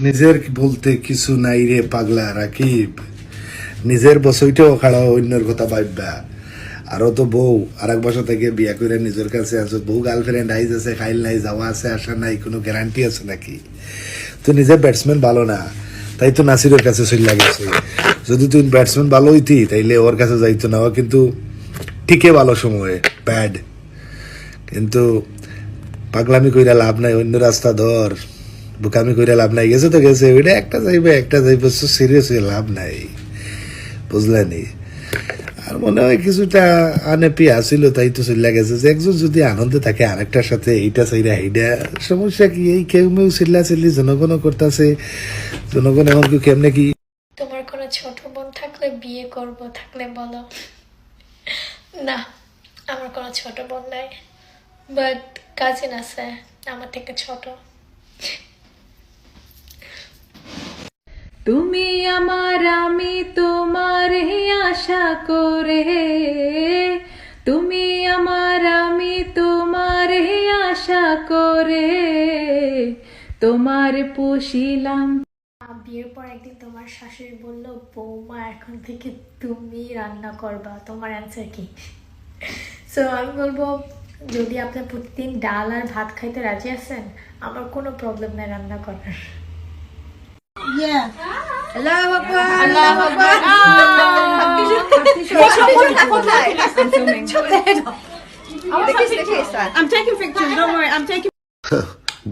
নিজের বলতে কিছু নাই রে পাগলা রাকিব, নিজের বসইটাও খাড়া অন্যের কথা ভাববা। আরো তো বউ আর এক বছর থেকে বিয়া করে নিজের কাছে আছো, বউ গার্লফ্রেন্ড আইজ আছে, খাইল নাই, যাওয়া আছে, আসা নাই, কোনো গ্যারান্টি আছে নাকি? তো নিজের ব্যাটসম্যান ভালো না, তাই তো নাসিরের কাছে চলে গেছে। যদি তুই ব্যাটসম্যান ভালো হইতি তাইলে ওর কাছে যাইতো না, ও কিন্তু ঠিকই ভালো সময়ে ব্যাড। কিন্তু পাগলামি কইরা লাভ নাই, অন্য রাস্তা ধর, বুকামি কইরা লাভ নাই। গেছে তো গেছে, ওইটা একটা যাইবে সিরিয়াস হয়ে লাভ নাই, বুঝলেনি? আর মনে হয় কিছুটা আনেপি আসিল, তাই তো চলে গেছে। যে একজন যদি আনন্দে থাকে আরেকটার সাথে এইটা চাইরা এইটা, সমস্যা কি? এই কেউ মেউ চিল্লা চিল্লি জনগণও করতেছে, জনগণ এখন কি কেমনে কি? তোমার কোনো ছোট বোন থাকলে বিয়ে করব, থাকলে বলো। না, আমার কোনো ছোট বোন নাই, বাট কাজিন আছে আমার থেকে ছোট। তুমি আমার আমি তোমার আশা করে, তুমি আমার আমি তোমার আশা করে, তোমার পুষিলাম। বিয়ের পর একদিন তোমার শাশুড়ি বললো, বৌমা এখন থেকে তুমি রান্না করবা, তোমার অ্যান্সার কি? সো আমি বলবো, যদি আপনি প্রতিদিন ডাল আর ভাত খাইতে রাজি আছেন, আমার কোনো প্রবলেম নেই রান্না করার।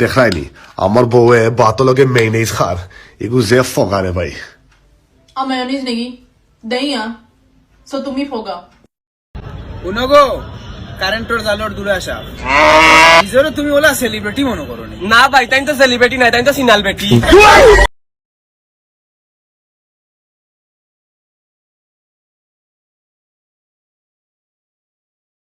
দেখায়নি আমার বউয়ে ভাত লগে মেয়নিজ খার, এগু যে ফগারে ভাই। মেয়নিজ নেকি দেই সো তুমি ফোগা উনগো কারেন্টর জালর দূরে আসা নিজেরও তুমি ওলা সেলিব্রিটি মনে করো না ভাই, তাই তো সেলিব্রিটি নাই, তাই তো সিনাল বেটি।